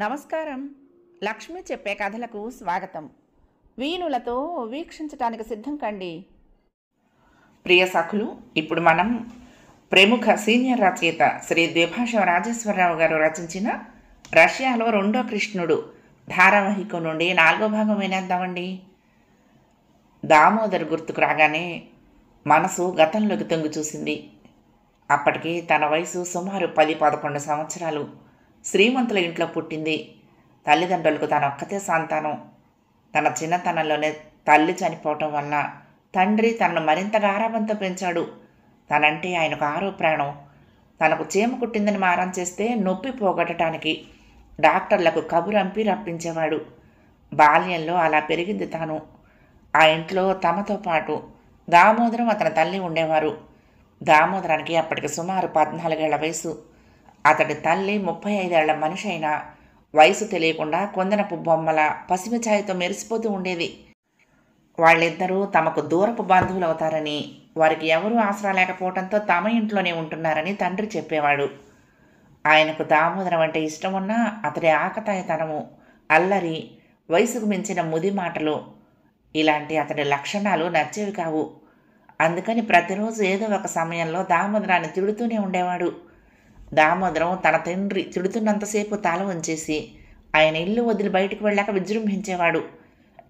నమస్కారం. లక్ష్మి చెప్పే కథలకు స్వాగతం. వీణులతో వీక్షించటానికి సిద్ధం కండి. ప్రియ సఖులు, ఇప్పుడు మనం ప్రముఖ సీనియర్ రచయిత శ్రీ ద్విభాష రాజేశ్వరరావు గారు రచించిన రష్యాలో రెండో కృష్ణుడు ధారావాహికం నుండి 4వ భాగం వినేద్దామండి. దామోదర్ గుర్తుకు రాగానే మనసు గతంలోకి తొంగి చూసింది. అప్పటికి తన వయసు సుమారు 10-11 సంవత్సరాలు. శ్రీమంతుల ఇంట్లో పుట్టింది. తల్లిదండ్రులకు తన ఒక్కతే సంతానం. తన చిన్నతనంలోనే తల్లి చనిపోవటం వల్ల తండ్రి తనను మరింత గారాబంతో పెంచాడు. తనంటే ఆయనకు ఆరో ప్రాణం. తనకు చీమ కుట్టిందని మారం చేస్తే నొప్పి పోగొట్టడానికి డాక్టర్లకు కబురంపి రప్పించేవాడు. బాల్యంలో అలా పెరిగింది తాను. ఆ ఇంట్లో తమతో పాటు దామోదరం అతని తల్లి ఉండేవారు. దామోదరానికి అప్పటికి సుమారు 14 ఏళ్ల వయసు. అతడి తల్లి 35 ఏళ్ల మనిషి అయినా వయసు తెలియకుండా కొందనపు బొమ్మల పసిమి ఛాయతో మెరిసిపోతూ ఉండేది. వాళ్ళిద్దరూ తమకు దూరపు బంధువులు అవుతారని, వారికి ఎవరూ ఆసరా లేకపోవడంతో తమ ఇంట్లోనే ఉంటున్నారని తండ్రి చెప్పేవాడు. ఆయనకు దామోదరం అంటే ఇష్టం ఉన్నా అతడి ఆకతాయితనము, అల్లరి, వయసుకు మించిన ముది మాటలు ఇలాంటి అతడి లక్షణాలు నచ్చేవి కావు. అందుకని ప్రతిరోజు ఏదో ఒక సమయంలో దామోదరాన్ని తిడుతూనే ఉండేవాడు. దామోదరం తన తండ్రి తిడుతున్నంతసేపు తల వంచేసి ఆయన ఇల్లు వదిలి బయటకు వెళ్ళాక విజృంభించేవాడు.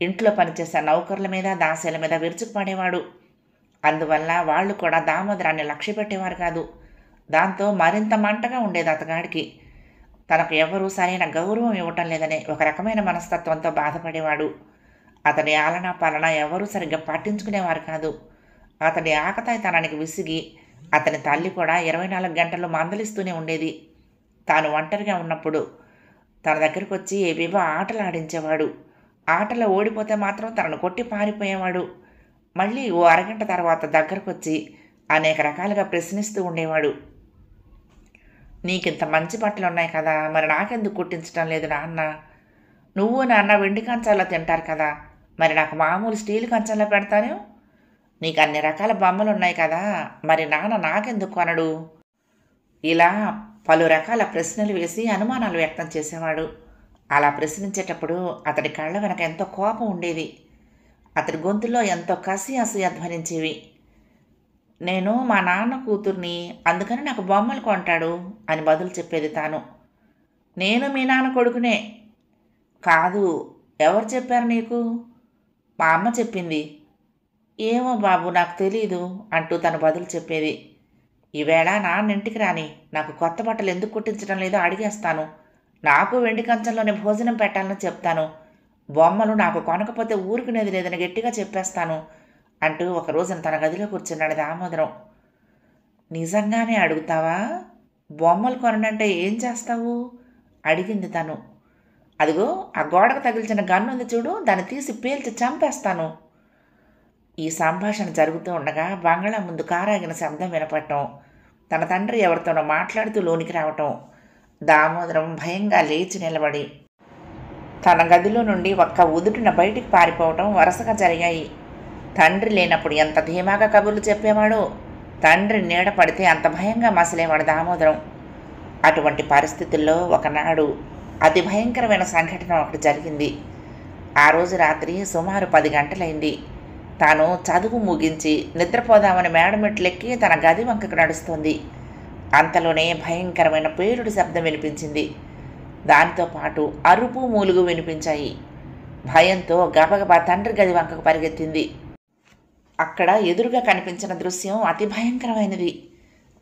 ఇంట్లో పనిచేసే నౌకర్ల మీద, దాసీల మీద విరుచుకుపడేవాడు. అందువల్ల వాళ్ళు కూడా దామోదరాన్ని లక్ష్య పెట్టేవారు కాదు. దాంతో మరింత మంటగా ఉండేది అతగాడికి. తనకు ఎవరూ సరైన గౌరవం ఇవ్వటం లేదనే ఒక రకమైన మనస్తత్వంతో బాధపడేవాడు. అతని ఆలనా పాలన ఎవరూ సరిగ్గా పట్టించుకునేవారు కాదు. అతడి ఆకతాయితనానికి విసిగి అతని తల్లి కూడా 24 గంటలు మందలిస్తూనే ఉండేది. తాను ఒంటరిగా ఉన్నప్పుడు తన దగ్గరకు వచ్చి ఏవేవో ఆటలు ఆడించేవాడు. ఆటలో ఓడిపోతే మాత్రం తనను కొట్టి పారిపోయేవాడు. మళ్ళీ ఓ అరగంట తర్వాత దగ్గరకు వచ్చి అనేక రకాలుగా ప్రశ్నిస్తూ ఉండేవాడు. నీకింత మంచి బట్టలు ఉన్నాయి కదా, మరి నాకెందుకు కుట్టించడం లేదు నాన్న? నువ్వు నాన్న వెండి కంచాల్లో తింటారు కదా, మరి నాకు మామూలు స్టీల్ కంచాల్లో పెడతాను. నీకు అన్ని రకాల బొమ్మలు ఉన్నాయి కదా, మరి నాన్న నాకెందుకు కొనడు? ఇలా పలు రకాల ప్రశ్నలు వేసి అనుమానాలు వ్యక్తం చేసేవాడు. అలా ప్రశ్నించేటప్పుడు అతడి కళ్ళ వెనక ఎంతో కోపం ఉండేది. అతడి గొంతులో ఎంతో కసి అసూయ ధ్వనించేవి. నేను మా నాన్న కూతుర్ని, అందుకని నాకు బొమ్మలు కొంటాడు అని బదులు చెప్పేది తాను. నేను మీ నాన్న కొడుకునే. కాదు, ఎవరు చెప్పారు నీకు? మా అమ్మ చెప్పింది. ఏమో బాబు, నాకు తెలీదు అంటూ తను బదులు చెప్పేది. ఈవేళ నాన్న ఇంటికి రాని, నాకు కొత్త బట్టలు ఎందుకు కుట్టించడం లేదో అడిగేస్తాను. నాకు వెండి కంచంలోనే భోజనం పెట్టాలని చెప్తాను. బొమ్మలు నాకు కొనకపోతే ఊరుకునేది లేదని గట్టిగా చెప్పేస్తాను అంటూ ఒక రోజున తన గదిలో కూర్చున్నాడు దామోదరం. నిజంగానే అడుగుతావా? బొమ్మలు కొనంటే ఏం చేస్తావు అడిగింది తను. అదిగో ఆ గోడకు తగిల్చిన గన్ను ఉంది చూడు, దాన్ని తీసి పేల్చి చంపేస్తాను. ఈ సంభాషణ జరుగుతూ ఉండగా బంగళా ముందు కారాగిన శబ్దం వినపడటం, తన తండ్రి ఎవరితోనో మాట్లాడుతూ లోనికి రావటం, దామోదరం భయంగా లేచి నిలబడి తన గదిలో నుండి ఒక్క ఉదుటిన బయటికి పారిపోవటం వరుసగా జరిగాయి. తండ్రి లేనప్పుడు ఎంత ధీమాగా కబుర్లు చెప్పేవాడో, తండ్రి నీడ పడితే అంత భయంగా మసలేవాడు దామోదరం. అటువంటి పరిస్థితుల్లో ఒకనాడు అతి భయంకరమైన సంఘటన ఒకటి జరిగింది. ఆ రోజు రాత్రి సుమారు 10 గంటలైంది. తాను చదువు ముగించి నిద్రపోదామని మేడమెట్లెక్కి తన గది వంకకు నడుస్తుంది. అంతలోనే భయంకరమైన పేలుడు శబ్దం వినిపించింది. దానితో పాటు అరుపు, మూలుగు వినిపించాయి. భయంతో గబగబా తండ్రి గది వంకకు పరిగెత్తింది. అక్కడ ఎదురుగా కనిపించిన దృశ్యం అతి భయంకరమైనది.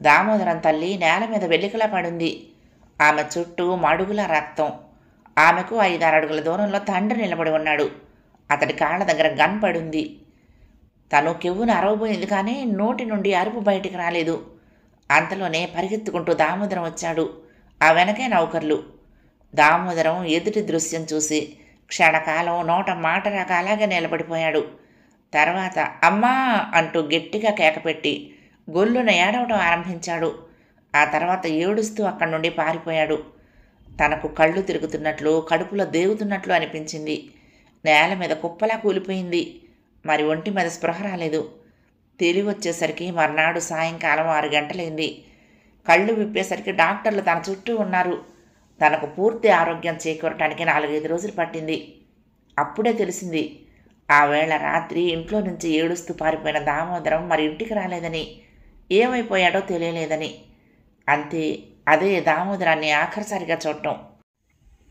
దామోదరం తల్లి నేల మీద వెల్లికలా పడింది. ఆమె చుట్టూ మడుగుల రక్తం. ఆమెకు 5-6 అడుగుల దూరంలో తండ్రి నిలబడి ఉన్నాడు. అతడి కాళ్ళ దగ్గర గన్ పడింది. తను కెవ్వును అరవబోయింది, కానీ నోటి నుండి అరుపు బయటికి రాలేదు. అంతలోనే పరిగెత్తుకుంటూ దామోదరం వచ్చాడు. ఆ వెనకే నౌకర్లు. దామోదరం ఎదుటి దృశ్యం చూసి క్షణకాలం నోట మాట రాక అలాగే నిలబడిపోయాడు. తర్వాత అమ్మా అంటూ గట్టిగా కేకపెట్టి గొల్లున ఏడవడం ఆరంభించాడు. ఆ తర్వాత ఏడుస్తూ అక్కడి నుండి పారిపోయాడు. తనకు కళ్ళు తిరుగుతున్నట్లు, కడుపులో దేవుతున్నట్లు అనిపించింది. నేల మీద కుప్పలా కూలిపోయింది. మరి ఒంటి మీద స్పృహ రాలేదు. తెలివి వచ్చేసరికి మర్నాడు సాయంకాలం 6 గంటలైంది. కళ్ళు విప్పేసరికి డాక్టర్లు తన చుట్టూ ఉన్నారు. తనకు పూర్తి ఆరోగ్యం చేకూరటానికి 4-5 రోజులు పట్టింది. అప్పుడే తెలిసింది ఆ వేళ రాత్రి ఇంట్లో నుంచి ఏడుస్తూ పారిపోయిన దామోదరం మరి ఇంటికి రాలేదని, ఏమైపోయాడో తెలియలేదని. అంతే, అదే దామోదరాన్ని ఆఖరిసారిగా చూడటం.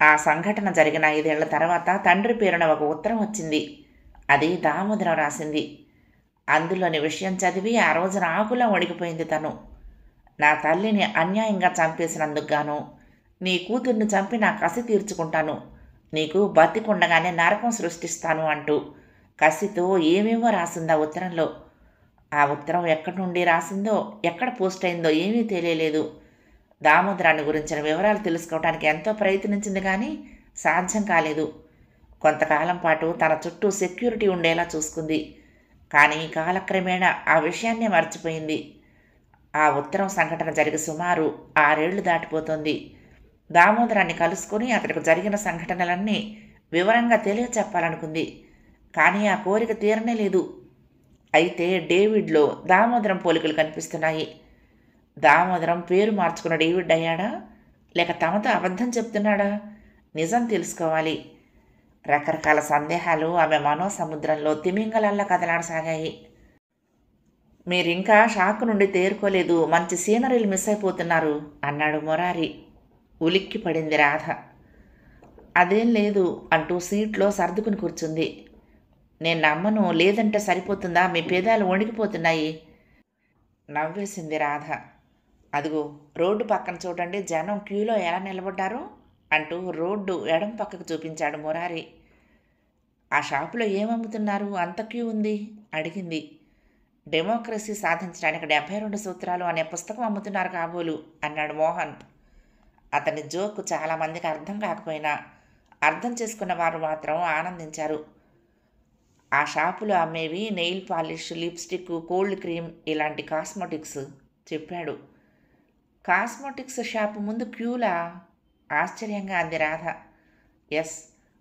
ఆ సంఘటన జరిగిన 5 ఏళ్ల తర్వాత తండ్రి పేరున ఒక ఉత్తరం వచ్చింది. అది దామోదరం రాసింది. అందులోని విషయం చదివి ఆ రోజున ఆకులా వణికిపోయింది తను. నా తల్లిని అన్యాయంగా చంపేసినందుకు గాను, నీ కూతుర్ని చంపి నా కసి తీర్చుకుంటాను, నీకు బతికుండగానే నరకం సృష్టిస్తాను అంటూ కసితో ఏమేమో రాసింది ఆ ఉత్తరంలో. ఆ ఉత్తరం ఎక్కడి నుండి రాసిందో, ఎక్కడ పోస్ట్ అయిందో ఏమీ తెలియలేదు. దామోదరాన్ని గురించిన వివరాలు తెలుసుకోవడానికి ఎంతో ప్రయత్నించింది కానీ సాధ్యం కాలేదు. కొంతకాలం పాటు తన చుట్టూ సెక్యూరిటీ ఉండేలా చూసుకుంది. కానీ కాలక్రమేణా ఆ విషయాన్నే మర్చిపోయింది. ఆ ఉత్తరం సంఘటన జరిగి సుమారు 6 ఏళ్లు దాటిపోతుంది. దామోదరాన్ని కలుసుకుని అతడికి జరిగిన సంఘటనలన్నీ వివరంగా తెలియచెప్పాలనుకుంది. కానీ ఆ కోరిక తీరనే లేదు. అయితే డేవిడ్లో దామోదరం పోలికలు కనిపిస్తున్నాయి. దామోదరం పేరు మార్చుకున్న డేవిడ్ అయ్యాడా, లేక తమతో అబద్ధం చెప్తున్నాడా? నిజం తెలుసుకోవాలి. రకరకాల సందేహాలు ఆమె మనోసముద్రంలో తిమింగలాల్లా కదలాడసాగాయి. మీరింకా షాక్ నుండి తేరుకోలేదు, మంచి సీనరీలు మిస్ అయిపోతున్నారు అన్నాడు మురారి. ఉలిక్కి పడింది రాధ. అదేం లేదు అంటూ సీట్లో సర్దుకుని కూర్చుంది. నేను నమ్మను, లేదంటే సరిపోతుందా, మీ పేదాలు వణికిపోతున్నాయి నవ్వేసింది రాధ. అదిగో రోడ్డు పక్కన చూడండి, జనం క్యూలో ఎలా నిలబడ్డారో అంటూ రోడ్డు ఎడం పక్కకు చూపించాడు మురారి. ఆ షాపులో ఏమమ్ముతున్నారు, అంత క్యూ ఉంది అడిగింది. డెమోక్రసీ సాధించడానికి 72 సూత్రాలు అనే పుస్తకం అమ్ముతున్నారు కాబోలు అన్నాడు మోహన్. అతని జోకు చాలామందికి అర్థం కాకపోయినా అర్థం చేసుకున్న వారు మాత్రం ఆనందించారు. ఆ షాపులో అమ్మేవి nail polish, lipstick, cold cream ఇలాంటి కాస్మెటిక్స్ చెప్పాడు. కాస్మెటిక్స్ షాపు ముందు క్యూలా? ఆశ్చర్యంగా అంది రాధ. ఎస్,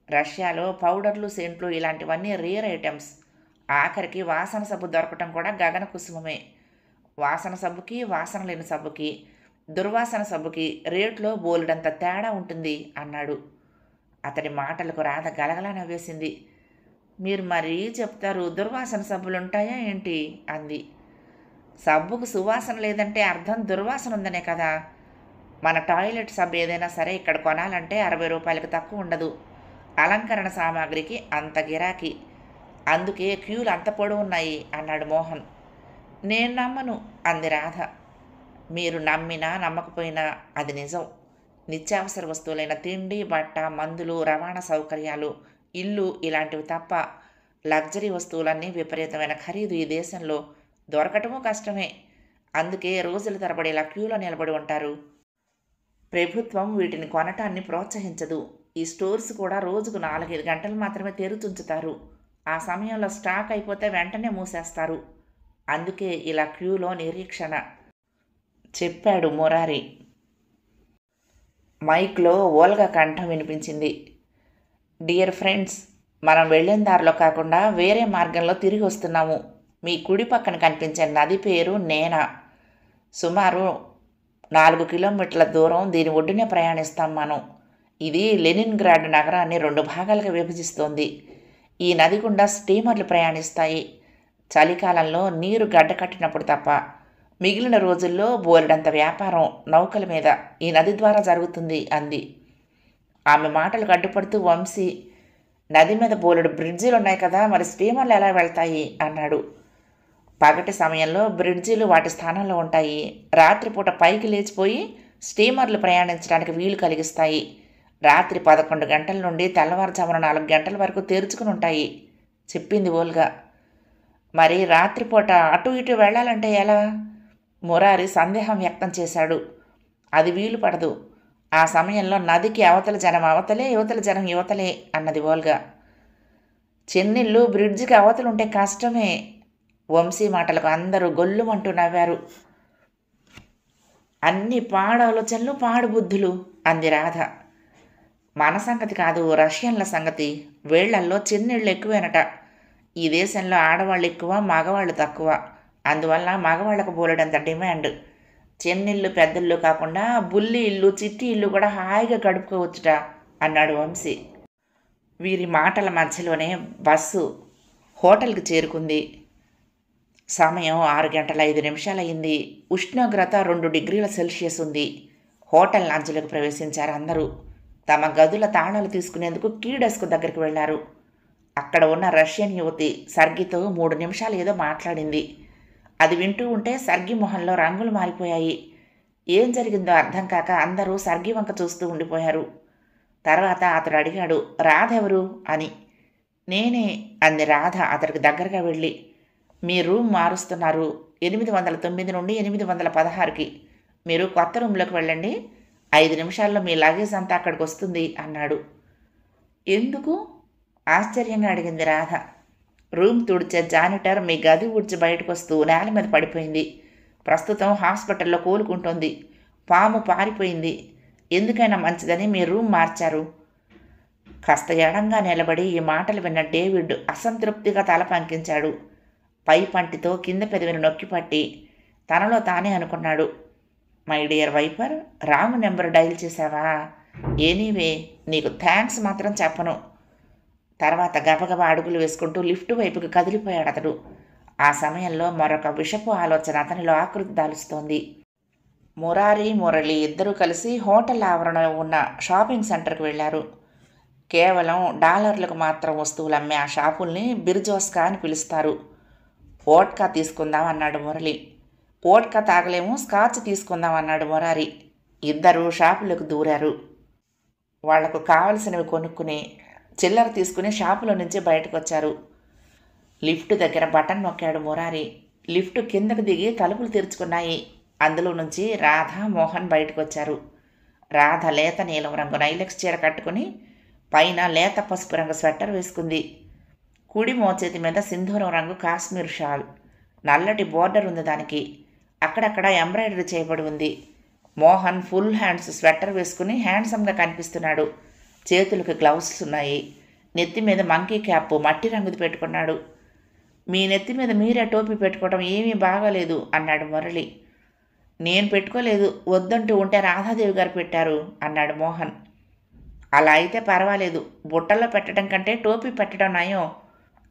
రష్యాలో పౌడర్లు, సెంట్లు ఇలాంటివన్నీ రేర్ ఐటమ్స్. ఆఖరికి వాసన సబ్బు దొరకటం కూడా గగన కుసుమమే. వాసన సబ్బుకి, వాసన లేని సబ్బుకి, దుర్వాసన సబ్బుకి రేట్లో బోలెడంత తేడా ఉంటుంది అన్నాడు. అతడి మాటలకు రాధ గలగలా నవ్వేసింది. మీరు మరీ చెప్తారు, దుర్వాసన సబ్బులుంటాయా ఏంటి అంది. సబ్బుకు సువాసన లేదంటే అర్థం దుర్వాసన ఉందనే కదా. మన టాయిలెట్ సబ్బు ఏదైనా సరే ఇక్కడ కొనాలంటే 60 రూపాయలకు తక్కువ ఉండదు. అలంకరణ సామాగ్రికి అంత గిరాకీ. అందుకే క్యూలు అంత పొడవున్నాయి అన్నాడు మోహన్. నేను నమ్మను అంది రాధ. మీరు నమ్మినా నమ్మకపోయినా అది నిజం. నిత్యావసర వస్తువులైన తిండి, బట్ట, మందులు, రవాణా సౌకర్యాలు, ఇల్లు ఇలాంటివి తప్ప లగ్జరీ వస్తువులన్నీ విపరీతమైన ఖరీదు ఈ దేశంలో దొరకటమూ కష్టమే. అందుకే రోజుల తరబడి ఇలా క్యూలో నిలబడి ఉంటారు. ప్రభుత్వం వీటిని కొనటాన్ని ప్రోత్సహించదు. ఈ స్టోర్స్ కూడా రోజుకు 4-5 గంటలు మాత్రమే తెరుచుంచుతారు. ఆ సమయంలో స్టాక్ అయిపోతే వెంటనే మూసేస్తారు. అందుకే ఇలా క్యూలో నిరీక్షణ చెప్పాడు మురారి. మైక్లో ఓల్గా కంఠం వినిపించింది. డియర్ ఫ్రెండ్స్, మనం వెళ్ళిన దారిలో కాకుండా వేరే మార్గంలో తిరిగి వస్తున్నాము. మీ కుడి పక్కన కనిపించే నది పేరు నేనా. సుమారు 4 కిలోమీటర్ల దూరం దీని ఒడ్డునే ప్రయాణిస్తాం మనం. ఇది లెనిన్గ్రాడ్ నగరాన్ని 2 భాగాలుగా విభజిస్తోంది. ఈ నది గుండా స్టీమర్లు ప్రయాణిస్తాయి. చలికాలంలో నీరు గడ్డకట్టినప్పుడు తప్ప మిగిలిన రోజుల్లో బోలెడంత వ్యాపారం నౌకల మీద ఈ నది ద్వారా జరుగుతుంది అంది. ఆమె మాటలకు అడ్డుపడుతూ వంశీ, నది మీద బోలెడు బ్రిడ్జీలు ఉన్నాయి కదా, మరి స్టీమర్లు ఎలా వెళ్తాయి అన్నాడు. పగటి సమయంలో బ్రిడ్జీలు వాటి స్థానంలో ఉంటాయి. రాత్రిపూట పైకి లేచిపోయి స్టీమర్లు ప్రయాణించడానికి వీలు కలిగిస్తాయి. రాత్రి 11 గంటల నుండి తెల్లవారుజామున 4 గంటల వరకు తెరుచుకుని ఉంటాయి చెప్పింది ఓల్గా. మరి రాత్రిపూట అటు ఇటు వెళ్ళాలంటే ఎలా? మురారి సందేహం వ్యక్తం చేశాడు. అది వీలు పడదు. ఆ సమయంలో నదికి అవతల జనం అవతలే, యువతల జనం యువతలే అన్నది ఓల్గా. చెన్నెళ్ళు బ్రిడ్జికి అవతలుంటే కష్టమే. వంశీ మాటలకు అందరూ గొల్లుమంటూ నవ్వారు. అన్ని పాడాలోచనలు, పాడుబుద్ధులు అంది రాధ. మన సంగతి కాదు, రష్యన్ల సంగతి. వేళ్లల్లో చెన్నెళ్ళు ఎక్కువేనట. ఈ దేశంలో ఆడవాళ్ళు ఎక్కువ, మగవాళ్ళు తక్కువ. అందువల్ల మగవాళ్లకు బోలెడంత డిమాండ్. చిన్నిల్లు పెద్దిల్లు కాకుండా బుల్లి ఇల్లు చిట్టి ఇల్లు కూడా హాయిగా గడుపుకోవచ్చుట అన్నాడు వంశీ. వీరి మాటల మధ్యలోనే బస్సు హోటల్కి చేరుకుంది. సమయం 6:05 ఉష్ణోగ్రత 2 డిగ్రీల సెల్సియస్ ఉంది. హోటల్ లాంజ్లోకి ప్రవేశించారు అందరూ. తమ గదుల తాళాలు తీసుకునేందుకు కీ డెస్క్ దగ్గరికి వెళ్లారు. అక్కడ ఉన్న రష్యన్ యువతి సర్గితో 3 నిమిషాలు ఏదో మాట్లాడింది. అది వింటూ ఉంటే సర్గి మొహంలో రంగులు మారిపోయాయి. ఏం జరిగిందో అర్థం కాక అందరూ సర్గి వంక చూస్తూ ఉండిపోయారు. తర్వాత అతడు అడిగాడు, రాధ ఎవరు అని. నేనే అంది రాధ అతడికి దగ్గరగా వెళ్ళి. మీ రూమ్ మారుస్తున్నారు 809 నుండి 816కి. మీరు కొత్త రూమ్లోకి వెళ్ళండి. 5 నిమిషాల్లో మీ లగేజ్ అంతా అక్కడికి వస్తుంది అన్నాడు. ఎందుకు ఆశ్చర్యంగా అడిగింది రాధ. రూమ్ తుడిచే జానిటర్ మీ గది ఊడ్చి బయటకు వస్తూ నేల మీద పడిపోయింది. ప్రస్తుతం హాస్పిటల్లో కోలుకుంటోంది. పాము పారిపోయింది. ఎందుకైనా మంచిదని మీ రూమ్ మార్చారు. కాస్త ఎడంగా నిలబడి ఈ మాటలు విన్న డేవిడ్ అసంతృప్తిగా తల పంకించాడు. పై పంటితో కింద పెదవిని నొక్కిపట్టి తనలో తానే అనుకున్నాడు, my dear viper, wrong number dial చేశావా? ఎనీవే నీకు థ్యాంక్స్ మాత్రం చెప్పను. తర్వాత గబగబా అడుగులు వేసుకుంటూ లిఫ్ట్ వైపుకి కదిలిపోయాడు అతడు. ఆ సమయంలో మరొక విషపు ఆలోచన అతనిలో ఆకృతి దాలుస్తోంది. మురారి మురళి ఇద్దరూ కలిసి హోటల్ ఆవరణలో ఉన్న షాపింగ్ సెంటర్కి వెళ్లారు. కేవలం డాలర్లకు మాత్రం వస్తువులు అమ్మే ఆ షాపుల్ని బిర్జోస్కా అని పిలుస్తారు. వోడ్కా తీసుకుందాం అన్నాడు మురళి. వోడ్కా తాగలేము, స్కాచ్ తీసుకుందాం అన్నాడు మురారి. ఇద్దరు షాపులకు దూరారు. వాళ్లకు కావలసినవి కొనుక్కుని చిల్లర తీసుకుని షాపులో నుంచి బయటకు వచ్చారు. లిఫ్ట్ దగ్గర బటన్ నొక్కాడు మురారి. లిఫ్ట్ కిందకు దిగి తలుపులు తెరుచుకున్నాయి. అందులో నుంచి రాధ మోహన్ బయటకు వచ్చారు. రాధ లేత నీలం రంగు నైలెక్స్ చీర కట్టుకుని పైన లేత పసుపు రంగు స్వెట్టర్ వేసుకుంది. కుడి మోచేతి మీద సింధూరం రంగు కాశ్మీర్ షాల్, నల్లటి బోర్డర్ ఉంది దానికి. అక్కడక్కడ ఎంబ్రాయిడరీ చేయబడి ఉంది. మోహన్ ఫుల్ హ్యాండ్స్ స్వెట్టర్ వేసుకుని హ్యాండ్సమ్గా కనిపిస్తున్నాడు. చేతులకు గ్లౌస్ ఉన్నాయి. నెత్తి మీద మంకీ క్యాప్ మట్టి రంగుది పెట్టుకున్నాడు. మీ నెత్తి మీద మీరే టోపీ పెట్టుకోవడం ఏమీ బాగాలేదు అన్నాడు మురళి. నేను పెట్టుకోలేదు, వద్దంటూ ఉంటే రాధాదేవి గారు పెట్టారు అన్నాడు మోహన్. అలా అయితే పర్వాలేదు, బుట్టల్లో పెట్టడం కంటే టోపీ పెట్టడం నయం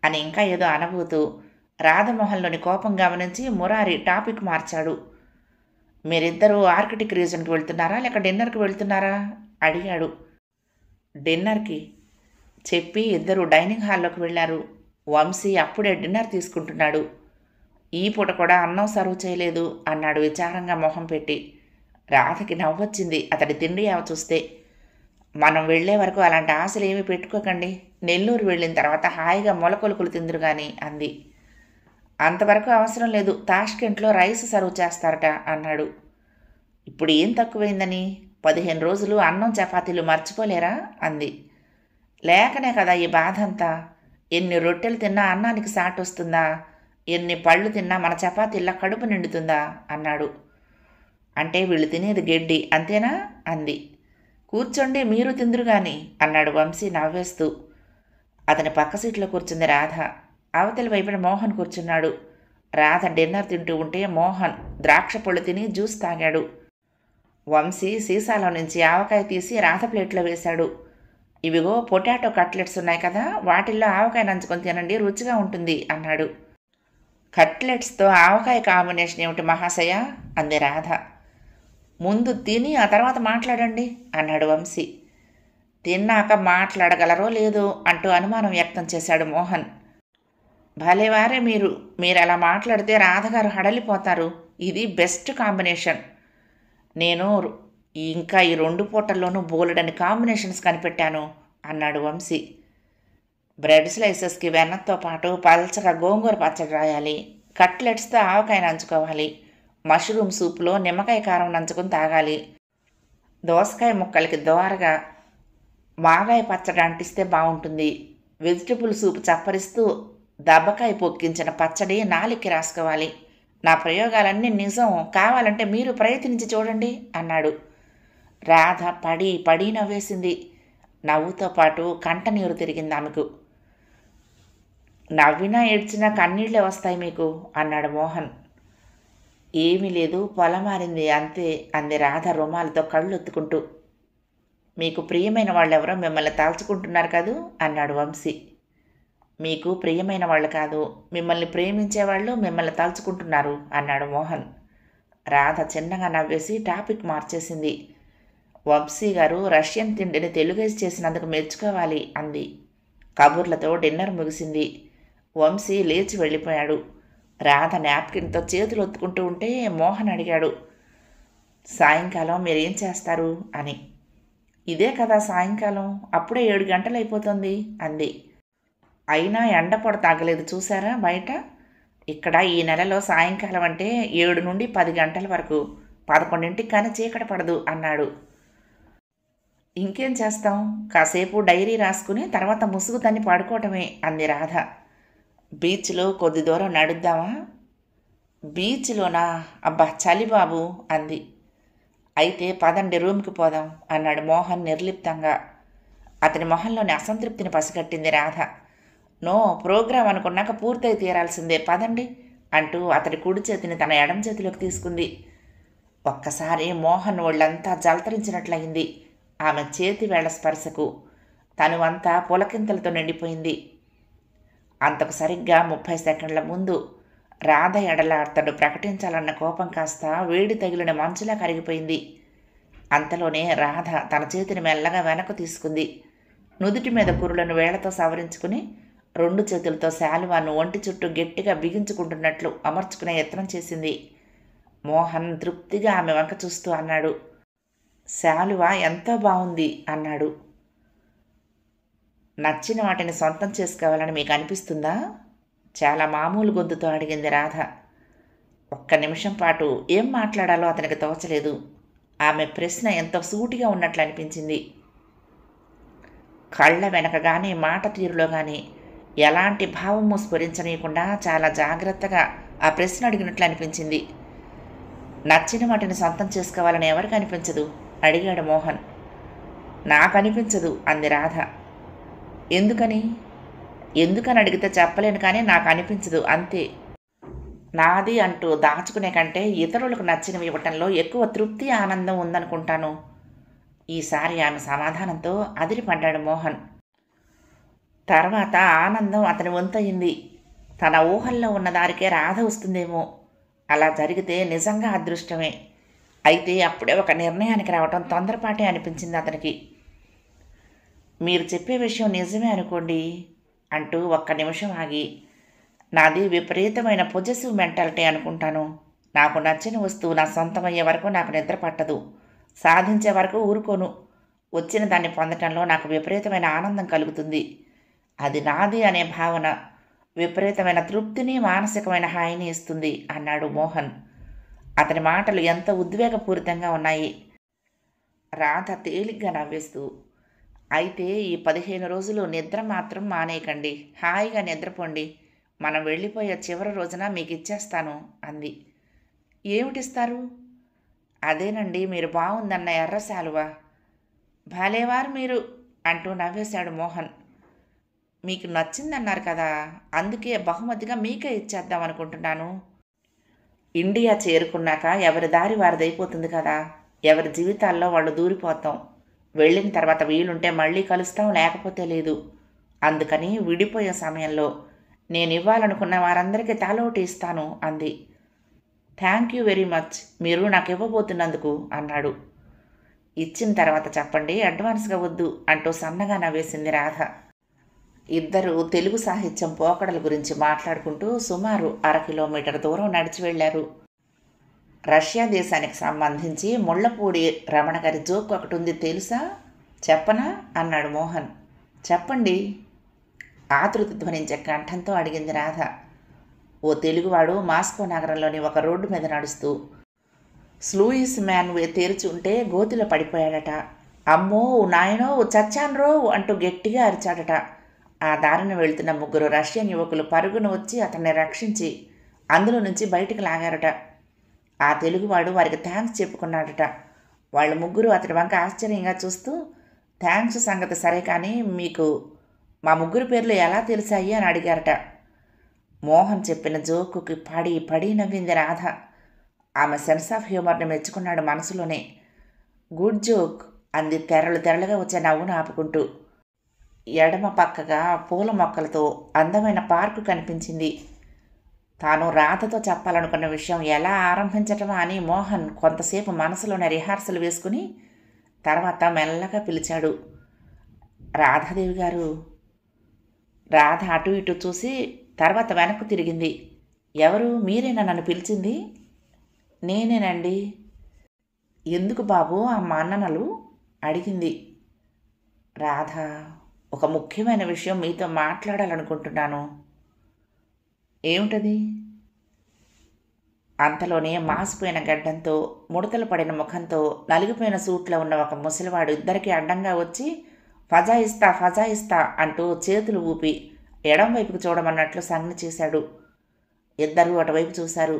అని ఇంకా ఏదో అనబోతూ రాధమోహన్లోని కోపం గమనించి మురారి టాపిక్ మార్చాడు. మీరిద్దరూ ఆర్కిటిక్ రీజన్కి వెళ్తున్నారా లేక డిన్నర్కి వెళ్తున్నారా అడిగాడు. డిన్నర్కి చెప్పి ఇద్దరు డైనింగ్ హాల్లోకి వెళ్ళారు. వంశీ అప్పుడే డిన్నర్ తీసుకుంటున్నాడు. ఈ పూట కూడా అన్నం సర్వ్ చేయలేదు అన్నాడు విచారంగా మొహం పెట్టి. రాధకి నవ్వొచ్చింది అతడి తిండి చూస్తే. మనం వెళ్లే వరకు అలాంటి ఆశలు ఏమీ పెట్టుకోకండి, నెల్లూరు వెళ్ళిన తర్వాత హాయిగా మొలకొలుకులు తిందురు కానీ అంది. అంతవరకు అవసరం లేదు, తాష్కెంట్లో రైస్ సర్వ్ చేస్తారట అన్నాడు. ఇప్పుడు ఏం తక్కువైందని? 15 రోజులు అన్నం చపాతీలు మర్చిపోలేరా అంది. లేకనే కదా ఈ బాధ అంతా. ఎన్ని రొట్టెలు తిన్నా అన్నానికి సాటి వస్తుందా? ఎన్ని పళ్ళు తిన్నా మన చపాతీల్లా కడుపు నిండుతుందా అన్నాడు. అంటే వీళ్ళు తినేది గడ్డి అంతేనా అంది. కూర్చోండి, మీరు తిందురు గాని అన్నాడు వంశీ నవ్వేస్తూ. అతని పక్క సీట్లో కూర్చుంది రాధ. అవతలి వైపున మోహన్ కూర్చున్నాడు. రాధ డిన్నర్ తింటూ ఉంటే మోహన్ ద్రాక్ష పళ్ళు తిని జ్యూస్ తాగాడు. వంశీ సీసాలో నుంచి ఆవకాయ తీసి రాధ ప్లేట్లో వేశాడు. ఇవిగో పొటాటో కట్లెట్స్ ఉన్నాయి కదా, వాటిల్లో ఆవకాయ నంచుకొని తినండి, రుచిగా ఉంటుంది అన్నాడు. కట్లెట్స్తో ఆవకాయ కాంబినేషన్ ఏమిటి మహాశయ అంది రాధ. ముందు తిని ఆ తర్వాత మాట్లాడండి అన్నాడు వంశీ. తిన్నాక మాట్లాడగలరో లేదో అంటూ అనుమానం వ్యక్తం చేశాడు మోహన్. భలేవారే మీరు అలా మాట్లాడితే రాధగారు హడలిపోతారు. ఇది బెస్ట్ కాంబినేషన్. నేను ఇంకా ఈ 2 పూటల్లోనూ బోలెడని కాంబినేషన్స్ కనిపెట్టాను అన్నాడు వంశీ. బ్రెడ్ స్లైసెస్కి వెన్నతో పాటు పల్చగా గోంగూర పచ్చడి రాయాలి, కట్లెట్స్తో ఆవకాయ నంచుకోవాలి, మష్రూమ్ సూప్లో నిమ్మకాయ కారం నంచుకొని తాగాలి, దోసకాయ ముక్కలకి దోరగా మాగాయ పచ్చడి అంటిస్తే బాగుంటుంది, వెజిటబుల్ సూప్ చప్పరిస్తూ దబ్బకాయ పొక్కించిన పచ్చడి నాలికి రాసుకోవాలి. నా ప్రయోగాలన్నీ నిజం, కావాలంటే మీరు ప్రయత్నించి చూడండి అన్నాడు. రాధ పడి నవ్వేసింది. నవ్వుతో పాటు కంట నీరు తిరిగింది ఆమెకు. నవ్వినా ఏడ్చినా కన్నీళ్లే వస్తాయి మీకు అన్నాడు మోహన్. ఏమీ లేదు, పొలం మారింది అంతే అంది రాధ రుమాలతో కళ్ళొత్తుకుంటూ. మీకు ప్రియమైన వాళ్ళెవరో మిమ్మల్ని తలుచుకుంటున్నారు కదూ అన్నాడు వంశీ. మీకు ప్రియమైన వాళ్ళు కాదు, మిమ్మల్ని ప్రేమించేవాళ్ళు మిమ్మల్ని తలుచుకుంటున్నారు అన్నాడు మోహన్. రాధ చిన్నగా నవ్వేసి టాపిక్ మార్చేసింది. వంశీ గారు రష్యన్ తిండిని తెలుగేసి చేసినందుకు మెచ్చుకోవాలి అంది. కబుర్లతో డిన్నర్ ముగిసింది. వంశీ లేచి వెళ్ళిపోయాడు. రాధ నాప్కిన్తో చేతులు ఒత్తుకుంటూ ఉంటే మోహన్ అడిగాడు, సాయంకాలం మీరేం చేస్తారు అని. ఇదే కదా సాయంకాలం, అప్పుడే 7 గంటలు అయిపోతుంది అంది. అయినా ఎండ పొడ తాగలేదు చూసారా బయట. ఇక్కడ ఈ నెలలో సాయంకాలం అంటే 7 నుండి 10 గంటల వరకు, 11ంటికి కానీ చీకటి పడదు అన్నాడు. ఇంకేం చేస్తాం, కాసేపు డైరీ రాసుకుని తర్వాత ముసుగు తన్ని పడుకోవటమే అంది రాధ. బీచ్లో కొద్ది దూరం నడుద్దామా. బీచ్లోనా, అబ్బా చలి బాబు అంది. అయితే పదండి రూమ్కి పోదాం అన్నాడు మోహన్ నిర్లిప్తంగా. అతని మొహంలోని అసంతృప్తిని పసిగట్టింది రాధ. నో, ప్రోగ్రాం అనుకున్నాక పూర్తయి తీరాల్సిందే, పదండి అంటూ అతడి కుడి చేతిని తన ఎడం చేతిలోకి తీసుకుంది. ఒక్కసారి మోహన్ ఒళ్ళంతా జలతరించినట్లయింది. ఆమె చేతి వేళ్ల స్పర్శకు తనువంతా పులకింతలతో నిండిపోయింది. అంతకు సరిగ్గా 30 సెకండ్ల ముందు రాధ ఎడల అతడు ప్రకటించాలన్న కోపం కాస్త వేడి తగిలిన మంచులా కరిగిపోయింది. అంతలోనే రాధ తన చేతిని మెల్లగా వెనక్కు తీసుకుంది. నుదుటి మీద కురులను వేళ్లతో సవరించుకుని 2 చేతులతో శాలువాను ఒంటి చుట్టూ గట్టిగా బిగించుకుంటున్నట్లు అమర్చుకునే యత్నం చేసింది. మోహన్ తృప్తిగా ఆమె వంక చూస్తూ అన్నాడు, శాలువా ఎంతో బాగుంది అన్నాడు. నచ్చిన వాటిని సొంతం చేసుకోవాలని మీకు అనిపిస్తుందా? చాలా మామూలు గొంతుతో అడిగింది రాధ. ఒక్క నిమిషం పాటు ఏం మాట్లాడాలో అతనికి తోచలేదు. ఆమె ప్రశ్న ఎంతో సూటిగా ఉన్నట్లు అనిపించింది. కళ్ళ వెనక కానీ మాట తీరులో కానీ ఎలాంటి భావము స్ఫురించనీయకుండా చాలా జాగ్రత్తగా ఆ ప్రశ్న అడిగినట్లు అనిపించింది. నచ్చిన వాటిని సొంతం చేసుకోవాలని ఎవరికి అనిపించదు అడిగాడు మోహన్. నాకనిపించదు అంది రాధ. ఎందుకని? ఎందుకని అడిగితే చెప్పలేను, కానీ నాకు అనిపించదు అంతే. నాది అంటూ దాచుకునే కంటే ఇతరులకు నచ్చినవి ఇవ్వటంలో ఎక్కువ తృప్తి ఆనందం ఉందనుకుంటాను. ఈసారి ఆమె సమాధానంతో అదిరిపడ్డాడు మోహన్. తర్వాత ఆనందం అతని వంతయింది. తన ఊహల్లో ఉన్న దారికే రాధ వస్తుందేమో. అలా జరిగితే నిజంగా అదృష్టమే. అయితే అప్పుడే ఒక నిర్ణయానికి రావటం తొందరపాటే అనిపించింది అతనికి. మీరు చెప్పే విషయం నిజమే అనుకోండి అంటూ ఒక్క నిమిషం ఆగి, నాది విపరీతమైన పొజెసివ్ మెంటాలిటీ అనుకుంటాను. నాకు నచ్చిన వస్తువు నా సొంతమయ్యే వరకు నాకు నిద్ర పట్టదు. సాధించే వరకు ఊరుకోను. వచ్చిన దాన్ని పొందటంలో నాకు విపరీతమైన ఆనందం కలుగుతుంది. అది నాది అనే భావన విపరీతమైన తృప్తిని, మానసికమైన హాయిని ఇస్తుంది అన్నాడు మోహన్. అతని మాటలు ఎంత ఉద్వేగపూరితంగా ఉన్నాయి. రాధ తేలిగ్గా నవ్వేస్తూ, అయితే ఈ 15 రోజులు నిద్ర మాత్రం మానేయకండి, హాయిగా నిద్రపోండి. మనం వెళ్ళిపోయే చివరి రోజున మీకు ఇచ్చేస్తాను అంది. ఏమిటిస్తారు? అదేనండి మీరు బాగుందన్న ఎర్ర శాలువా. భలేవారు మీరు అంటూ నవ్వేశాడు మోహన్. మీకు నచ్చిందన్నారు కదా, అందుకే బహుమతిగా మీకే ఇచ్చేద్దాం అనుకుంటున్నాను. ఇండియా చేరుకున్నాక ఎవరి దారి వారిదైపోతుంది కదా, ఎవరి జీవితాల్లో వాళ్ళు దూరిపోతాం. వెళ్ళిన తర్వాత వీలుంటే మళ్ళీ కలుస్తాం, లేకపోతే లేదు. అందుకని విడిపోయే సమయంలో నేను ఇవ్వాలనుకున్న వారందరికీ తలోటి ఇస్తాను అంది. థ్యాంక్ యూ వెరీ మచ్, మీరు నాకు ఇవ్వబోతున్నందుకు అన్నాడు. ఇచ్చిన తర్వాత చెప్పండి, అడ్వాన్స్గా వద్దు అంటూ సన్నగా నవ్వేసింది రాధ. ఇద్దరు తెలుగు సాహిత్యం పోకడల గురించి మాట్లాడుకుంటూ సుమారు 1/2 కిలోమీటర్ దూరం నడిచి వెళ్లారు. రష్యా దేశానికి సంబంధించి ముళ్లపూడి రమణ గారి జోక్ ఒకటి ఉంది తెలుసా, చెప్పనా అన్నాడు మోహన్. చెప్పండి ఆతృత ధ్వనించే కంఠంతో అడిగింది రాధ. ఓ తెలుగువాడు మాస్కో నగరంలోని ఒక రోడ్డు మీద నడుస్తూ స్లూయిస్ మ్యాన్ వే తెరిచి ఉంటే గోతిలో పడిపోయాడట. అమ్మో నాయనో చచ్చాన్రో అంటూ గట్టిగా అరిచాడట. ఆ దారిన వెళ్తున్న 3 రష్యన్ యువకులు పరుగున వచ్చి అతన్ని రక్షించి అందులో నుంచి బయటికి లాగారట. ఆ తెలుగువాడు వారికి థ్యాంక్స్ చెప్పుకున్నాడట. వాళ్ళు 3 అతడి వంక ఆశ్చర్యంగా చూస్తూ, థ్యాంక్స్ సంగతి సరే కానీ మీకు మా 3 పేర్లు ఎలా తెలిసాయి అని అడిగారట. మోహన్ చెప్పిన జోకుకి పడి పడి నవ్వింది రాధ. ఆమె సెన్స్ ఆఫ్ హ్యూమర్ని మెచ్చుకున్నాడు మనసులోనే. గుడ్ జోక్ అంది తెరలు తెరలుగా వచ్చే నవ్వును ఆపుకుంటూ. ఎడమ పక్కగా పూల మొక్కలతో అందమైన పార్కు కనిపించింది. తాను రాధతో చెప్పాలనుకున్న విషయం ఎలా ఆరంభించటమా అని మోహన్ కొంతసేపు మనసులోనే రిహార్సల్ వేసుకుని తర్వాత మెల్లగా పిలిచాడు. రాధాదేవి గారు. రాధ అటు ఇటు చూసి తర్వాత వెనక్కు తిరిగింది. ఎవరు? మీరేనా నన్ను పిలిచింది? నేనేనండి. ఎందుకు బాబు ఆ మన్ననలు? అడిగింది. రాధ, ఒక ముఖ్యమైన విషయం మీతో మాట్లాడాలనుకుంటున్నాను. ఏమిటది? అంతలోనే మాసిపోయిన గడ్డంతో ముడతలు పడిన ముఖంతో నలిగిపోయిన సూట్లో ఉన్న ఒక ముసలివాడు ఇద్దరికీ అడ్డంగా వచ్చి ఫజాయిస్తా ఫజాయిస్తా అంటూ చేతులు ఊపి ఎడం వైపుకు చూడమన్నట్లు సంజ్ఞ చేశాడు. ఇద్దరూ అటువైపు చూశారు.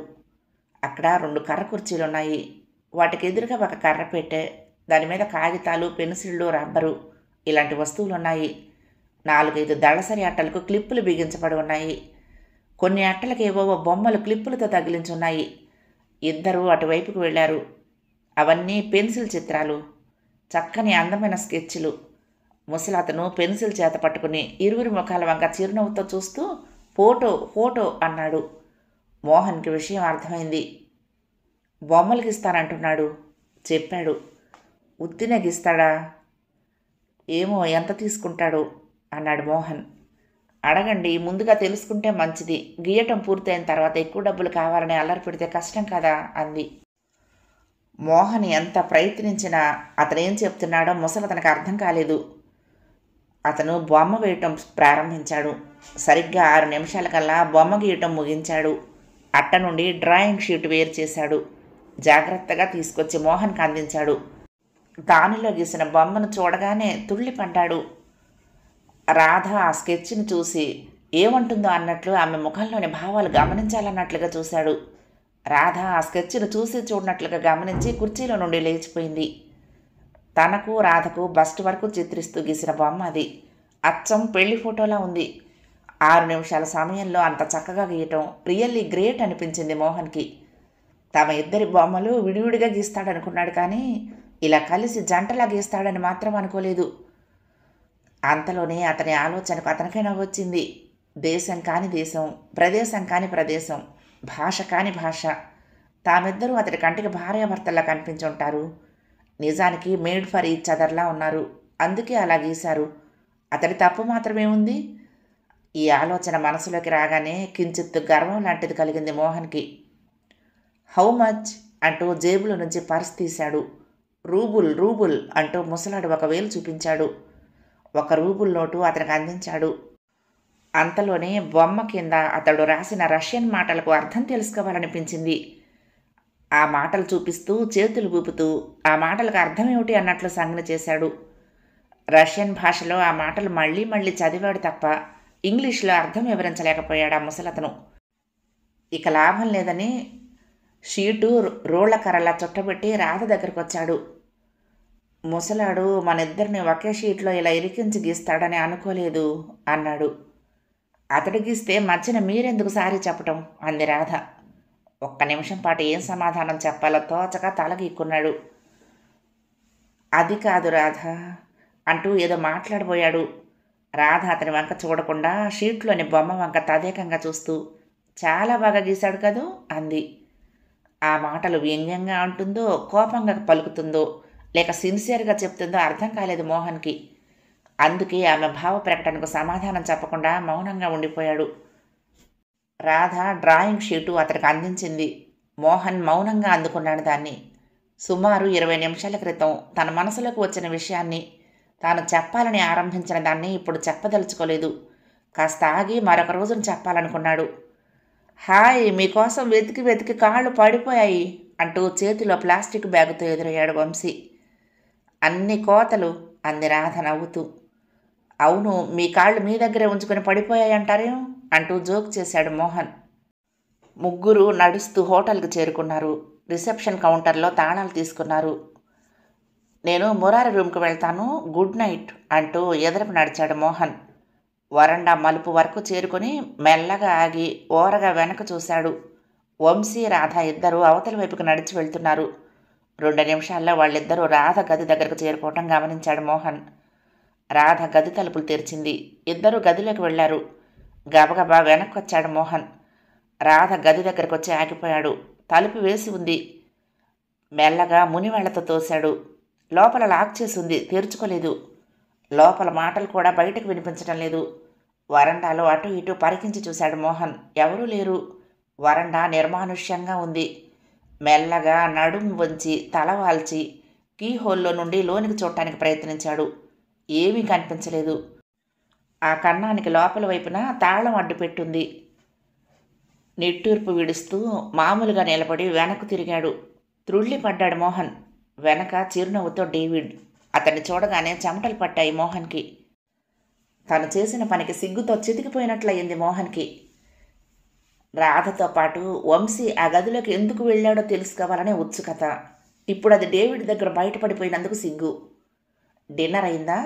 అక్కడ 2 కర్ర కుర్చీలున్నాయి. వాటికి ఎదురుగా ఒక కర్ర పెట్టె, దాని మీద కాగితాలు, పెన్సిళ్ళు, రబ్బరు ఇలాంటి వస్తువులున్నాయి. 4-5 దళసరి అట్టలకు క్లిప్పులు బిగించబడి ఉన్నాయి. కొన్ని అట్టలకు ఏవో బొమ్మలు క్లిప్పులతో తగిలించున్నాయి. ఇద్దరూ అటువైపుకు వెళ్ళారు. అవన్నీ పెన్సిల్ చిత్రాలు, చక్కని అందమైన స్కెచ్లు. ముసలతను పెన్సిల్ చేత పట్టుకుని ఇరువురి ముఖాల వంక చిరునవ్వుతో చూస్తూ ఫోటో ఫోటో అన్నాడు. మోహన్కి విషయం అర్థమైంది. బొమ్మలు గీస్తానంటున్నాడు చెప్పాడు. ఉత్తినే గీస్తాడా? ఏమో, ఎంత తీసుకుంటాడు అన్నాడు మోహన్. అడగండి, ముందుగా తెలుసుకుంటే మంచిది. గీయటం పూర్తయిన తర్వాత ఎక్కువ డబ్బులు కావాలని అల్లరి పెడితే కష్టం కదా అంది. మోహన్ ఎంత ప్రయత్నించినా అతనేం చెప్తున్నాడో ముసలతనకు అర్థం కాలేదు. అతను బొమ్మ వేయటం ప్రారంభించాడు. సరిగ్గా 6 నిమిషాలకల్లా బొమ్మ గీయటం ముగించాడు. అట్ట నుండి డ్రాయింగ్ షీట్ వేరు చేశాడు. జాగ్రత్తగా తీసుకొచ్చి మోహన్కి అందించాడు. దానిలో గీసిన బొమ్మను చూడగానే తుళ్ళిపడ్డాడు. రాధ ఆ స్కెచ్ని చూసి ఏమంటుందో అన్నట్లు ఆమె ముఖంలోని భావాలు గమనించాలన్నట్లుగా చూశాడు. రాధ ఆ స్కెచ్ను చూసి చూడనట్లుగా గమనించి కుర్చీలో నుండి లేచిపోయింది. తనకు రాధకు బస్ట్ వరకు చిత్రిస్తూ గీసిన బొమ్మ అది. అచ్చం పెళ్లి ఫోటోలా ఉంది. 6 నిమిషాల సమయంలో అంత చక్కగా గీయటం రియల్లీ గ్రేట్ అనిపించింది మోహన్కి. తమ ఇద్దరి బొమ్మలు విడివిడిగా గీస్తాడనుకున్నాడు, కానీ ఇలా కలిసి జంటలా గీస్తాడని మాత్రం అనుకోలేదు. అంతలోనే అతని ఆలోచనకు అతనికే నవ్వొచ్చింది. దేశం కాని దేశం, ప్రదేశం కాని ప్రదేశం, భాష కాని భాష. తామిద్దరూ అతడి కంటికి భార్యాభర్తల్లా కనిపించుంటారు. నిజానికి మేడ్ ఫర్ ఈచ్ అదర్లా ఉన్నారు. అందుకే అలా గీశారు. అతడి తప్పు మాత్రమే ఉంది. ఈ ఆలోచన మనసులోకి రాగానే కించిత్తు గర్వం లాంటిది కలిగింది మోహన్కి. హౌ మచ్ అంటూ జేబులో నుంచి పర్స్ తీశాడు. రూబుల్ రూబుల్ అంటూ ముసలాడు 1 వేలు చూపించాడు. 1 రూబుల్ నోటు అతనికి అందించాడు. అంతలోనే బొమ్మ కింద అతడు రాసిన రష్యన్ మాటలకు అర్థం తెలుసుకోవాలనిపించింది. ఆ మాటలు చూపిస్తూ చేతులు ఊపుతూ ఆ మాటలకు అర్థమేమిటి అన్నట్లు సంజ్ఞ చేశాడు. రష్యన్ భాషలో ఆ మాటలు మళ్ళీ మళ్ళీ చదివాడు తప్ప ఇంగ్లీష్లో అర్థం వివరించలేకపోయాడు ఆ ముసలతను. ఇక లాభం లేదని షీటు రోళ్ల కర్రలా చుట్టబెట్టి రాధ దగ్గరకు వచ్చాడు. ముసలాడు మనిద్దరిని ఒకే షీట్లో ఇలా ఇరికించి గీస్తాడని అనుకోలేదు అన్నాడు. అతడు గీస్తే మధ్యన మీరెందుకు సారీ చెప్పటం అంది రాధ. 1 నిమిషం పాటు ఏం సమాధానం చెప్పాలో తోచక తలగీక్కున్నాడు. అది కాదు రాధ అంటూ ఏదో మాట్లాడబోయాడు. రాధ అతని వంక చూడకుండా షీట్లోని బొమ్మ వంక తదేకంగా చూస్తూ చాలా బాగా గీశాడు కదూ అంది. ఆ మాటలు వ్యంగ్యంగా అంటుందో, కోపంగా పలుకుతుందో, లేక సిన్సియర్గా చెప్తుందో అర్థం కాలేదు మోహన్కి. అందుకే ఆమె భావ ప్రకటనకు సమాధానం చెప్పకుండా మౌనంగా ఉండిపోయాడు. రాధ డ్రాయింగ్ షీటు అతనికి అందించింది. మోహన్ మౌనంగా అందుకున్నాడు దాన్ని. సుమారు 20 నిమిషాల క్రితం తన మనసులోకి వచ్చిన విషయాన్ని, తాను చెప్పాలని ఆరంభించిన దాన్ని ఇప్పుడు చెప్పదలుచుకోలేదు. కాస్త ఆగి మరొక రోజున చెప్పాలనుకున్నాడు. హాయ్, మీకోసం వెతికి వెతికి కాళ్ళు పడిపోయాయి అంటూ చేతిలో ప్లాస్టిక్ బ్యాగుతో ఎదురయ్యాడు వంశీ. అన్ని కోతలు అంది రాధ నవ్వుతూ. అవును, మీ కాళ్ళు మీ దగ్గరే ఉంచుకొని పడిపోయాయంటారేం అంటూ జోక్ చేశాడు మోహన్. ముగ్గురు నడుస్తూ హోటల్కి చేరుకున్నారు. రిసెప్షన్ కౌంటర్లో తాళాలు తీసుకున్నారు. నేను మురారి రూమ్కి వెళ్తాను, గుడ్ నైట్ అంటూ ఎదురుకు నడిచాడు మోహన్. వరండా మలుపు వరకు చేరుకొని మెల్లగా ఆగి ఓరగా వెనక చూశాడు. వంశీ రాధ ఇద్దరూ అవతల వైపుకు నడిచి వెళ్తున్నారు. 2 నిమిషాల్లో వాళ్ళిద్దరూ రాధ గది దగ్గరకు చేరుకోవటం గమనించాడు మోహన్. రాధ గది తలుపులు తెరిచింది. ఇద్దరూ గదిలోకి వెళ్లారు. గబగబా వెనక్కొచ్చాడు మోహన్. రాధ గది దగ్గరకు వచ్చి ఆగిపోయాడు. తలుపు వేసి ఉంది. మెల్లగా మునివేళ్లతో తోశాడు. లోపల లాక్ చేసి ఉంది, తెరుచుకోలేదు. లోపల మాటలు కూడా బయటకు వినిపించటం లేదు. వరండాలో అటు ఇటు పరికించి చూశాడు మోహన్. ఎవరూ లేరు. వరండా నిర్మానుష్యంగా ఉంది. మెల్లగా నడుం వంచి తల వాల్చి కీహోల్లో నుండి లోనికి చూడటానికి ప్రయత్నించాడు. ఏమీ కనిపించలేదు. ఆ కన్నానికి లోపల వైపున తాళం అడ్డుపెట్టుంది. నిట్టూర్పు విడుస్తూ మామూలుగా నిలబడి వెనక్కు తిరిగాడు. త్రుళ్ళిపడ్డాడు మోహన్. వెనక చిరునవ్వుతో డేవిడ్. అతన్ని చూడగానే చెమటలు పట్టాయి మోహన్కి. తను చేసిన పనికి సిగ్గుతో చితికిపోయినట్లయింది మోహన్కి. రాధతో పాటు వంశీ ఆ గదిలోకి ఎందుకు వెళ్ళాడో తెలుసుకోవాలనే ఉత్సుకత. ఇప్పుడు అది డేవిడ్ దగ్గర బయటపడిపోయినందుకు సిగ్గు. డిన్నర్ అయిందా?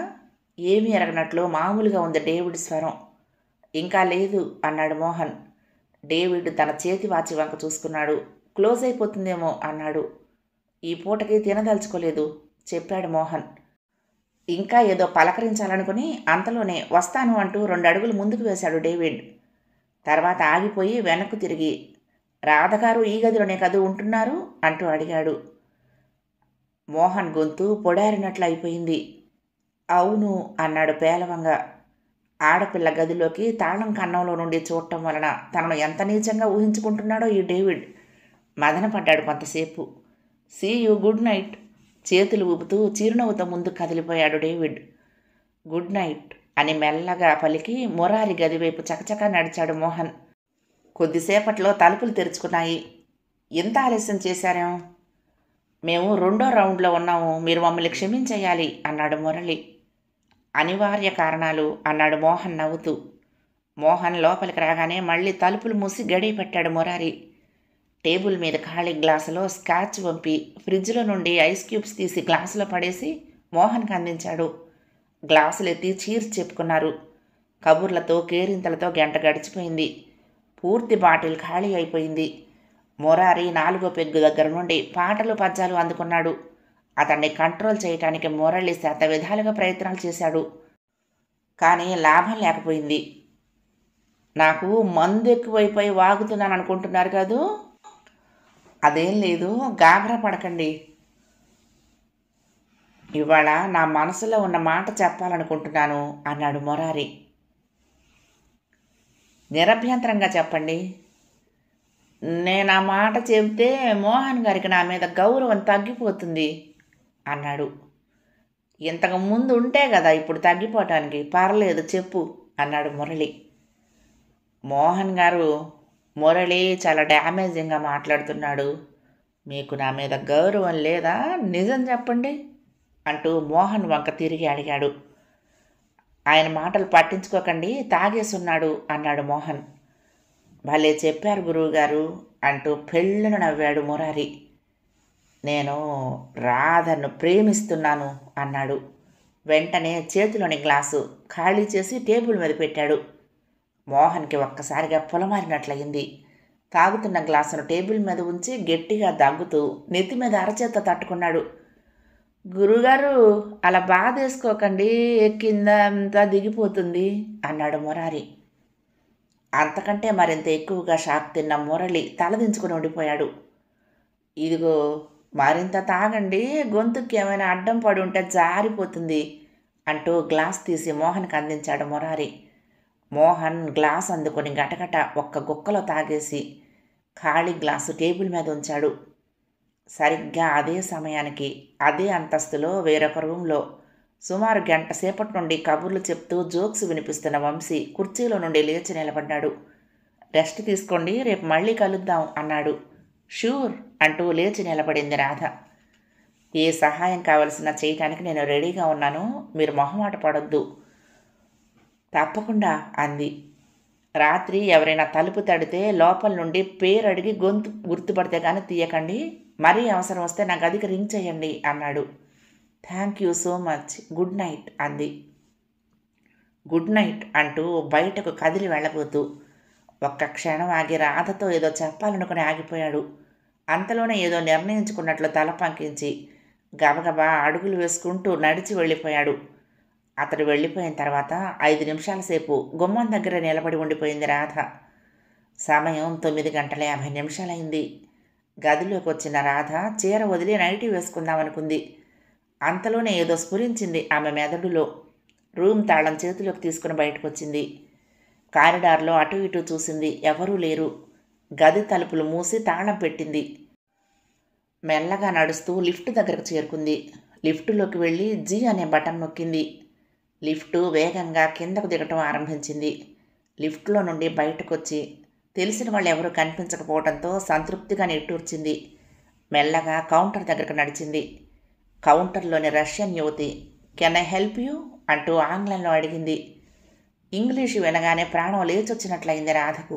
ఏమీ ఎరగనట్లు మామూలుగా ఉంది డేవిడ్ స్వరం. ఇంకా లేదు అన్నాడు మోహన్. డేవిడ్ తన చేతి వాచి వంక చూసుకున్నాడు. క్లోజ్ అయిపోతుందేమో అన్నాడు. ఈ పూటకి తినదలుచుకోలేదు చెప్పాడు మోహన్. ఇంకా ఏదో పలకరించాలనుకుని అంతలోనే వస్తాను అంటూ 2 అడుగులు ముందుకు వేశాడు డేవిడ్. తర్వాత ఆగిపోయి వెనక్కు తిరిగి, రాధగారు ఈ గదిలోనే కదూ ఉంటున్నారు అంటూ అడిగాడు. మోహన్ గొంతు పొడారినట్లు అయిపోయింది. అవును అన్నాడు పేలవంగా. ఆడపిల్ల గదిలోకి తాళం కన్నంలో నుండి చూడటం వలన తనను ఎంత నీచంగా ఊహించుకుంటున్నాడో ఈ డేవిడ్. మదనపడ్డాడు కొంతసేపు. See you, good night. చేతులు ఊపుతూ చిరునవ్వుతో ముందు కదిలిపోయాడు డేవిడ్. గుడ్ నైట్ అని మెల్లగా పలికి మురారి గదివైపు చకచకా నడిచాడు మోహన్. కొద్దిసేపట్లో తలుపులు తెరుచుకున్నాయి. ఎంత ఆలస్యం చేశారేం? మేము 2వ రౌండ్లో ఉన్నాము, మీరు మమ్మల్ని క్షమించేయాలి అన్నాడు మురళి. అనివార్య కారణాలు అన్నాడు మోహన్ నవ్వుతూ. మోహన్ లోపలికి రాగానే మళ్ళీ తలుపులు మూసి గడియ పెట్టాడు మురారి. టేబుల్ మీద ఖాళీ గ్లాసులో స్కాచ్ వంపి ఫ్రిడ్జ్లో నుండి ఐస్ క్యూబ్స్ తీసి గ్లాసులో పడేసి మోహన్కి అందించాడు. గ్లాసులు ఎత్తి చీర్స్ చెప్పుకున్నారు. కబుర్లతో కేరింతలతో గంట గడిచిపోయింది. పూర్తి బాటిల్ ఖాళీ అయిపోయింది. మురారి 4వ పెగ్గు దగ్గర నుండి పాటలు పద్యాలు అందుకున్నాడు. అతన్ని కంట్రోల్ చేయటానికి మురళి శత విధాలుగా ప్రయత్నాలు చేశాడు. కానీ లాభం లేకపోయింది. నాకు మందు ఎక్కువైపోయి వాగుతున్నాను అనుకుంటున్నారు కదూ? అదేం లేదు, గాబరా పడకండి. ఇవాళ నా మనసులో ఉన్న మాట చెప్పాలనుకుంటున్నాను అన్నాడు మురారి. నిరభ్యంతరంగా చెప్పండి. నేను ఆ మాట చెబితే మోహన్ గారికి నా మీద గౌరవం తగ్గిపోతుంది అన్నాడు. ఇంతకు ముందు ఉంటే కదా ఇప్పుడు తగ్గిపోవటానికి, పర్లేదు చెప్పు అన్నాడు మురళి. మోహన్ గారు, మురళి చాలా డ్యామేజింగ్గా మాట్లాడుతున్నాడు. మీకు నా మీద గౌరవం లేదా? నిజం చెప్పండి అంటూ మోహన్ వంక తిరిగి అడిగాడు. ఆయన మాటలు పట్టించుకోకండి, తాగేసున్నాడు అన్నాడు మోహన్. భలే చెప్పారు గురువుగారు అంటూ పెళ్ళున నవ్వాడు మురారి. నేను రాధను ప్రేమిస్తున్నాను అన్నాడు. వెంటనే చేతిలోని గ్లాసు ఖాళీ చేసి టేబుల్ మీద పెట్టాడు. మోహన్కి ఒక్కసారిగా పొలమారినట్లయింది. తాగుతున్న గ్లాసును టేబుల్ మీద ఉంచి గట్టిగా దగ్గుతూ నెత్తి మీద అరచేత తట్టుకున్నాడు. గురుగారు, అలా బాధేసుకోకండి, ఎక్కిందంతా దిగిపోతుంది అన్నాడు మురారి. అంతకంటే మరింత ఎక్కువగా షాక్ తిన్న మురళి తలదించుకుని ఉండిపోయాడు. ఇదిగో మరింత తాగండి, గొంతుకి ఏమైనా అడ్డం పడి ఉంటే జారిపోతుంది అంటూ గ్లాస్ తీసి మోహన్కి అందించాడు మురారి. మోహన్ గ్లాస్ అందుకొని గటగట ఒక్క గుక్కలో తాగేసి ఖాళీ గ్లాసు టేబుల్ మీద ఉంచాడు. సరిగ్గా అదే సమయానికి అదే అంతస్తులో వేరొక రూంలో సుమారు గంట సేపటి నుండి కబుర్లు చెప్తూ జోక్స్ వినిపిస్తున్న వంశీ కుర్చీలో నుండి లేచి నిలబడ్డాడు. రెస్ట్ తీసుకోండి, రేపు మళ్ళీ కలుద్దాం అన్నాడు. షూర్ అంటూ లేచి నిలబడింది రాధ. ఏ సహాయం కావలసిన చేయటానికి నేను రెడీగా ఉన్నాను, మీరు మొహమాట పడొద్దు. తప్పకుండా అంది. రాత్రి ఎవరైనా తలుపు తడితే లోపల నుండి పేరు అడిగి గొంతు గుర్తుపడితే కానీ తీయకండి. మరీ అవసరం వస్తే నా గదికి రింగ్ చేయండి అన్నాడు. Thank you so much, good night అంది. గుడ్ నైట్ అంటూ బయటకు కదిలి వెళ్ళబోతూ ఒక్క క్షణం ఆగి రాధతో ఏదో చెప్పాలనుకుని ఆగిపోయాడు. అంతలోనే ఏదో నిర్ణయించుకున్నట్లు తల పంకించి గబగబా అడుగులు వేసుకుంటూ నడిచి వెళ్ళిపోయాడు. అతడు వెళ్ళిపోయిన తర్వాత 5 నిమిషాల సేపు గుమ్మం దగ్గర నిలబడి ఉండిపోయింది రాధ. సమయం 9:50 గదిలోకి వచ్చిన రాధ చీర వదిలి నైటీ వేసుకుందామనుకుంది. అంతలోనే ఏదో స్ఫురించింది ఆమె మెదడులో. రూమ్ తాళం చేతిలోకి తీసుకుని బయటకు వచ్చింది. కారిడార్లో అటు ఇటు చూసింది. ఎవరూ లేరు. గది తలుపులు మూసి తాళం పెట్టింది. మెల్లగా నడుస్తూ లిఫ్ట్ దగ్గరకు చేరుకుంది. లిఫ్టులోకి వెళ్ళి జీ అనే బటన్ నొక్కింది. లిఫ్టు వేగంగా కిందకు దిగటం ఆరంభించింది. లిఫ్ట్లో నుండి బయటకొచ్చి తెలిసిన వాళ్ళు ఎవరూ కనిపించకపోవడంతో సంతృప్తిగా నిట్టూర్చింది. మెల్లగా కౌంటర్ దగ్గరకు నడిచింది. కౌంటర్లోని రష్యన్ యువతి కెన్ ఐ హెల్ప్ యూ అంటూ ఆంగ్లంలో అడిగింది. ఇంగ్లీషు వినగానే ప్రాణం లేచొచ్చినట్లయింది రాధకు.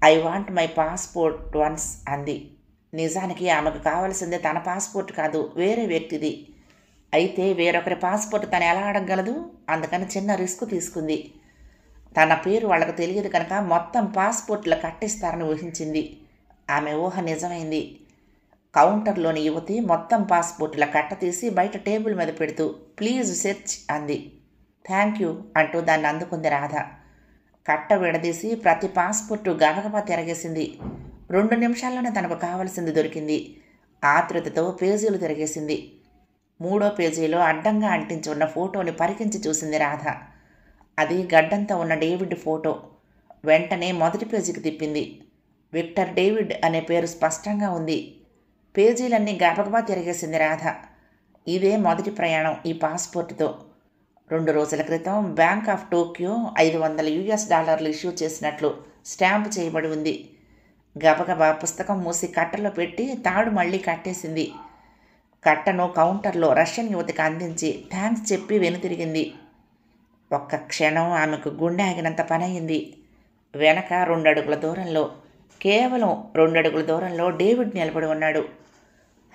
I want my passport once అంది. నిజానికి ఆమెకు కావలసింది తన పాస్పోర్ట్ కాదు, వేరే వ్యక్తిది. అయితే వేరొకరి పాస్పోర్ట్ తను ఎలా అడగగలదు? అందుకని చిన్న రిస్క్ తీసుకుంది. తన పేరు వాళ్ళకు తెలియదు కనుక మొత్తం పాస్పోర్ట్లు కట్టిస్తారని ఊహించింది. ఆమె ఊహ నిజమైంది. కౌంటర్లోని యువతి మొత్తం పాస్పోర్ట్ల కట్ట తీసి బయట టేబుల్ మీద పెడుతూ ప్లీజ్ సెర్చ్ అంది. థ్యాంక్ యూ అంటూ దాన్ని అందుకుంది రాధ. కట్ట విడదీసి ప్రతి పాస్పోర్టు గబగబా తిరగేసింది. 2 నిమిషాల్లోనే తనకు కావలసింది దొరికింది. ఆతృతతో పేజీలు తిరగేసింది. 3వ పేజీలో అడ్డంగా అంటించి ఉన్న ఫోటోని పరికించి చూసింది రాధ. అది గడ్డంతో ఉన్న డేవిడ్ ఫోటో. వెంటనే మొదటి పేజీకి తిప్పింది. విక్టర్ డేవిడ్ అనే పేరు స్పష్టంగా ఉంది. పేజీలన్నీ గబగబా తిరిగేసింది రాధ. ఇదే మొదటి ప్రయాణం ఈ పాస్పోర్టుతో. 2 రోజుల క్రితం బ్యాంక్ ఆఫ్ టోక్యో $500 ఇష్యూ చేసినట్లు స్టాంపు చేయబడి ఉంది. గబగబా పుస్తకం మూసి కట్టలో పెట్టి తాడు మళ్ళీ కట్టేసింది. కట్టను కౌంటర్లో రష్యన్ యువతికి అందించి థ్యాంక్స్ చెప్పి వెనుతిరిగింది. ఒక్క క్షణం ఆమెకు గుండె ఆగినంత పనయింది. వెనక 2 అడుగుల దూరంలో, కేవలం 2 అడుగుల దూరంలో డేవిడ్ నిలబడి ఉన్నాడు.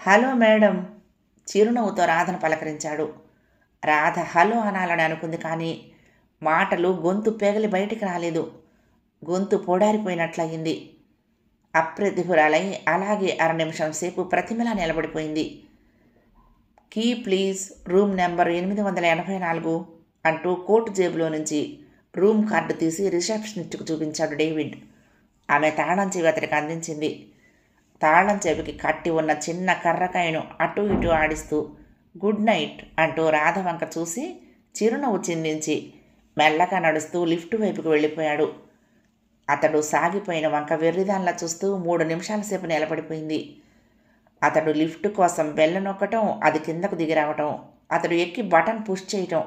హలో మేడం, చిరునవ్వుతో రాధను పలకరించాడు. రాధ హలో అనాలని అనుకుంది, కానీ మాటలు గొంతు పెగలి బయటికి రాలేదు. గొంతు పొడారిపోయినట్లయింది. అప్రతిభురాలై అలాగే 1/2 నిమిషం సేపు ప్రతిమలా నిలబడిపోయింది. కీ ప్లీజ్, రూమ్ నెంబర్ 884 అంటూ కోటు జేబులో నుంచి రూమ్ కార్డు తీసి రిసెప్షనిస్ట్కు చూపించాడు డేవిడ్. ఆమె తాళం చెవి అతడికి అందించింది. తాళం చెవికి కట్టి ఉన్న చిన్న కర్రకాయను అటూ ఇటూ ఆడిస్తూ గుడ్ నైట్ అంటూ రాధ వంక చూసి చిరునవ్వు చిందించి మెల్లగా నడుస్తూ లిఫ్ట్ వైపుకు వెళ్ళిపోయాడు. అతడు సాగిపోయిన వంక వెర్రిదాన్లా చూస్తూ 3 నిమిషాల సేపు నిలబడిపోయింది. అతడు లిఫ్ట్ కోసం బెల్ల నొక్కటం, అది కిందకు దిగిరావటం, అతడు ఎక్కి బటన్ పుష్ చేయటం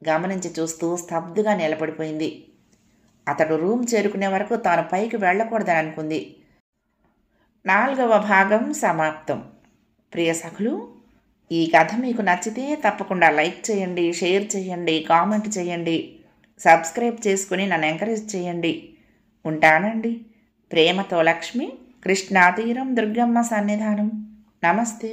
గమనించి చూస్తూ స్తబ్దుగా నిలబడిపోయింది. అతడు రూమ్ చేరుకునే వరకు తాను పైకి వెళ్ళకూడదని అనుకుంది. 4వ భాగం సమాప్తం. ప్రియ సఖులు, ఈ కథ మీకు నచ్చితే తప్పకుండా లైక్ చేయండి, షేర్ చేయండి, కామెంట్ చేయండి, సబ్స్క్రైబ్ చేసుకుని నన్ను ఎంకరేజ్ చేయండి. ఉంటానండి. ప్రేమతో లక్ష్మి, కృష్ణాతీరం, దుర్గమ్మ సన్నిధానం. నమస్తే.